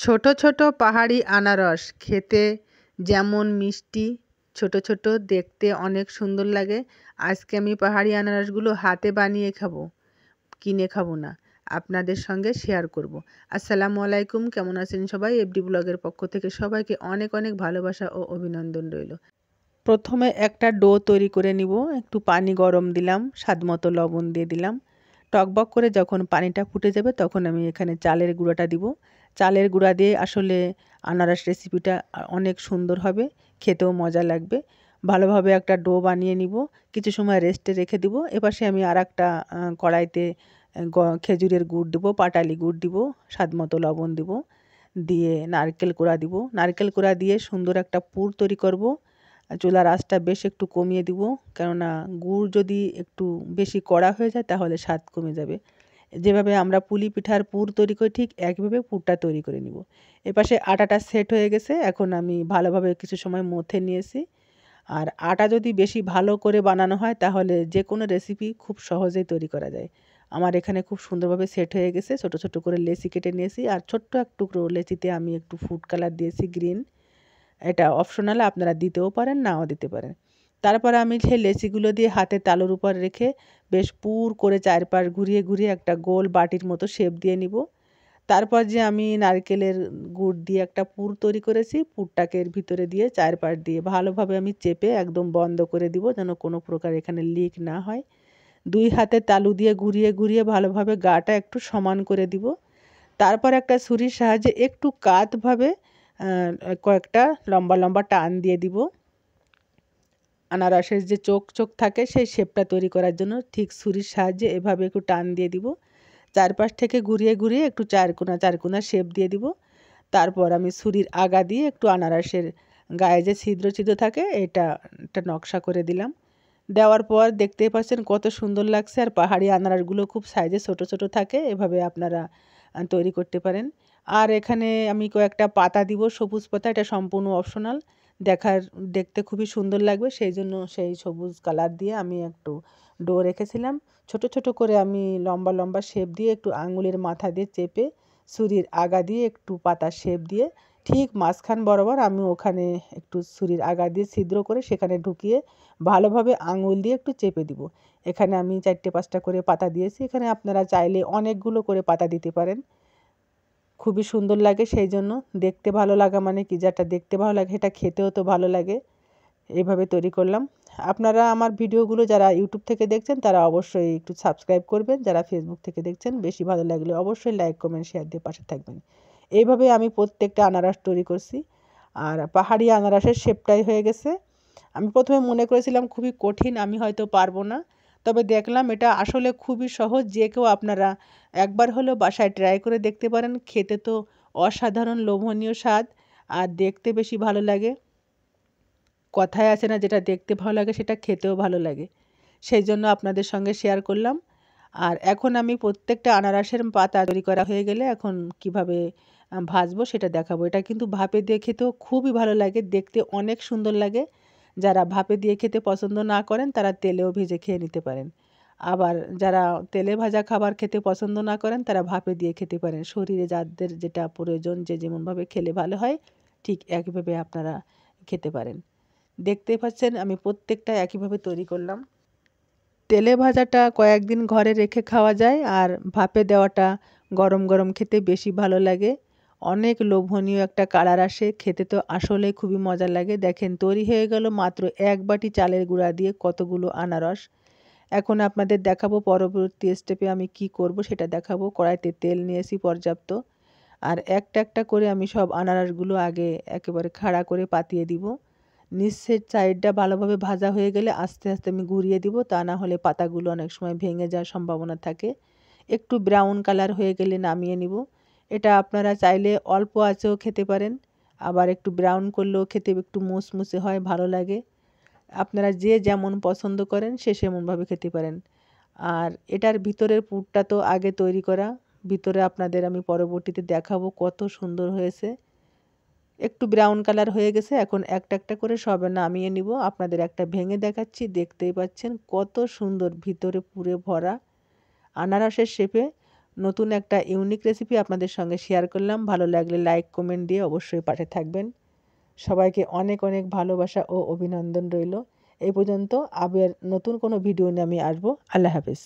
ছোট ছোট পাহাড়ি আনারস খেতে যেমন মিষ্টি, ছোট ছোট, দেখতে অনেক সুন্দর লাগে। আজকে আমি পাহাড়ি আনারসগুলো হাতে বানিয়ে খাবো, কিনে খাবো না, আপনাদের সঙ্গে শেয়ার করব। আসসালামু আলাইকুম, কেমন আছেন সবাই? এফডি ব্লগের পক্ষ থেকে সবাইকে অনেক অনেক ভালোবাসা ও অভিনন্দন রইল। প্রথমে একটা ডো তৈরি করে নিব। একটু পানি গরম দিলাম, স্বাদ মতো লবণ দিয়ে দিলাম। টকবক করে যখন পানিটা ফুটে যাবে তখন আমি এখানে চালের গুঁড়াটা দিব। চালের গুঁড়া দিয়ে আসলে আনারস রেসিপিটা অনেক সুন্দর হবে, খেতেও মজা লাগবে। ভালোভাবে একটা ডো বানিয়ে নিব, কিছু সময় রেস্টে রেখে দিব। এপাশে আমি আর একটা কড়াইতে খেজুরের গুড় দিব, পাটালি গুড় দিব, স্বাদ মতো লবণ দিব, দিয়ে নারকেল কোড়া দিব। নারকেল কোড়া দিয়ে সুন্দর একটা পুর তৈরি করব। চুলার আঁচটা বেশ একটু কমিয়ে দিব, কেননা গুড় যদি একটু বেশি কড়া হয়ে যায় তাহলে স্বাদ কমে যাবে। যেভাবে আমরা পুলি পিঠার পুর তৈরি করি ঠিক একইভাবে পুরটা তৈরি করে নিব। এপাশে আটাটা সেট হয়ে গেছে, এখন আমি ভালোভাবে কিছু সময় মথে নিয়েছি। আর আটা যদি বেশি ভালো করে বানানো হয় তাহলে যে কোনো রেসিপি খুব সহজেই তৈরি করা যায়। আমার এখানে খুব সুন্দরভাবে সেট হয়ে গেছে। ছোট ছোট করে লেচি কেটে নিয়েছি, আর ছোট্ট এক টুকরো লেচিতে আমি একটু ফুড কালার দিয়েছি, গ্রিন। এটা অপশনাল, আপনারা দিতেও পারেন, নাও দিতে পারেন। তারপরে আমি সেই লেচিগুলো দিয়ে হাতে তালুর উপর রেখে বেশ পুর করে চারপাশ ঘুরিয়ে ঘুরিয়ে একটা গোল বাটির মতো শেপ দিয়ে নিব। তারপর যে আমি নারকেলের গুড় দিয়ে একটা পুর তৈরি করেছি, পুরটাকে এর ভিতরে দিয়ে চারপাশ দিয়ে ভালোভাবে আমি চেপে একদম বন্ধ করে দিব, যেন কোনো প্রকার এখানে লিক না হয়। দুই হাতে তালু দিয়ে ঘুরিয়ে ঘুরিয়ে ভালোভাবে গাটা একটু সমান করে দিব। তারপর একটা ছুরির সাহায্যে একটু কাতভাবে কয়েকটা লম্বা লম্বা টান দিয়ে দিব। আনারসের যে চোখ চোখ থাকে সেই শেপটা তৈরি করার জন্য ঠিক ছুরির সাহায্যে এভাবে একটু টান দিয়ে দিব। চারপাশ থেকে ঘুরিয়ে ঘুরিয়ে একটু চারকোনা শেপ দিয়ে দিব। তারপর আমি ছুরির আগা দিয়ে একটু আনারসের গায়ে যে ছিদ্র ছিদ্র থাকে এটা একটা নকশা করে দিলাম। দেওয়ার পর দেখতেই পাচ্ছেন কত সুন্দর লাগছে। আর পাহাড়ি আনারসগুলো খুব সাইজে ছোট ছোট থাকে, এভাবে আপনারা তৈরি করতে পারেন। আর এখানে আমি কয়েকটা পাতা দিব, সবুজ পাতা, এটা সম্পূর্ণ অপশনাল। দেখতে খুবই সুন্দর লাগবে, সেই জন্য সেই সবুজ কালার দিয়ে আমি একটু ডো রেখেছিলাম। ছোট ছোট করে আমি লম্বা লম্বা শেপ দিয়ে একটু আঙুলের মাথা দিয়ে চেপে ছুরির আগা দিয়ে একটু পাতা শেপ দিয়ে ঠিক মাঝখান বরাবর আমি ওখানে একটু ছুরির আগা দিয়ে ছিদ্র করে সেখানে ঢুকিয়ে ভালোভাবে আঙুল দিয়ে একটু চেপে দিব। এখানে আমি 4-5টা করে পাতা দিয়েছি, এখানে আপনারা চাইলে অনেকগুলো করে পাতা দিতে পারেন। খুবই সুন্দর লাগে, সেই জন্য দেখতে ভালো লাগা মানে কি, যেটা দেখতে ভালো লাগে সেটা খেতেও তো ভালো লাগে। এইভাবে তৈরি করলাম। আপনারা আমার ভিডিওগুলো যারা ইউটিউব থেকে দেখছেন তারা অবশ্যই একটু সাবস্ক্রাইব করবেন, যারা ফেসবুক থেকে দেখছেন বেশি ভালো লাগলে অবশ্যই লাইক কমেন্ট শেয়ার দিয়ে পাশে থাকবেন। এইভাবে আমি প্রত্যেকটা আনারস তৈরি করছি। আর পাহাড়ি আনারসের শেপটাই হয়ে গেছে। আমি প্রথমে মনে করেছিলাম খুবই কঠিন, আমি হয়তো পারবো না, তবে দেখলাম এটা আসলে খুবই সহজ। যে কেউ আপনারা একবার হলেও বাসায় ট্রাই করে দেখতে পারেন। খেতে তো অসাধারণ লোভনীয় স্বাদ, আর দেখতে বেশি ভালো লাগে। কথায় আছে না, যেটা দেখতে ভালো লাগে সেটা খেতেও ভালো লাগে, সেই জন্য আপনাদের সঙ্গে শেয়ার করলাম। আর এখন আমি প্রত্যেকটা আনারসের পাতা তৈরি করা হয়ে গেলে এখন কিভাবে ভাজবো সেটা দেখাবো। এটা কিন্তু ভাপে দিয়ে খেতেও খুবই ভালো লাগে, দেখতে অনেক সুন্দর লাগে। যারা ভাপে দিয়ে খেতে পছন্দ না করেন তারা তেলেও ভেজে খেয়ে নিতে পারেন। আবার যারা তেলে ভাজা খাবার খেতে পছন্দ না করেন তারা ভাপে দিয়ে খেতে পারেন। শরীরে যাদের যেটা প্রয়োজন, যে যেমনভাবে খেলে ভালো হয় ঠিক একইভাবে আপনারা খেতে পারেন। দেখতেই পাচ্ছেন আমি প্রত্যেকটা একইভাবে তৈরি করলাম। তেলে ভাজাটা কয়েকদিন ঘরে রেখে খাওয়া যায়, আর ভাপে দেওয়াটা গরম গরম খেতে বেশি ভালো লাগে। অনেক লোভনীয় একটা কালার আসে, খেতে তো আসলে খুবই মজা লাগে। দেখেন তৈরি হয়ে গেল মাত্র 1 বাটি চালের গুঁড়া দিয়ে কতগুলো আনারস। এখন আপনাদের দেখাবো পরবর্তী স্টেপে আমি কি করব সেটা দেখাবো। কড়াইতে তেল নিয়েছি পর্যাপ্ত, আর একটা একটা করে আমি সব আনারসগুলো আগে একেবারে খাড়া করে পাতিয়ে দিব। নিচের সাইডটা ভালোভাবে ভাজা হয়ে গেলে আস্তে আস্তে আমি ঘুরিয়ে দিব, তা না হলে পাতাগুলো অনেক সময় ভেঙে যাওয়ার সম্ভাবনা থাকে। একটু ব্রাউন কালার হয়ে গেলে নামিয়ে নিব। এটা আপনারা চাইলে অল্প আঁচেও খেতে পারেন, আবার একটু ব্রাউন করলেও খেতে একটু মুসমুসে হয়, ভালো লাগে। আপনারা যে যেমন পছন্দ করেন সে সেমনভাবে খেতে পারেন। আর এটার ভিতরের পুরটা তো আগে তৈরি করা, ভিতরে আপনাদের আমি পরবর্তীতে দেখাবো কত সুন্দর হয়েছে। একটু ব্রাউন কালার হয়ে গেছে, এখন একটা একটা করে সবে নামিয়ে নিব। আপনাদের একটা ভেঙে দেখাচ্ছি, দেখতেই পাচ্ছেন কত সুন্দর, ভিতরে পুরে ভরা আনারসের শেপে নতুন একটা ইউনিক রেসিপি আপনাদের সঙ্গে শেয়ার করলাম। ভালো লাগলে লাইক কমেন্ট দিয়ে অবশ্যই পাশে থাকবেন। সবাইকে অনেক অনেক ভালোবাসা ও অভিনন্দন রইল। এই পর্যন্ত আবার নতুন কোনো ভিডিও নিয়ে আমি আসবো। আল্লাহ হাফেজ।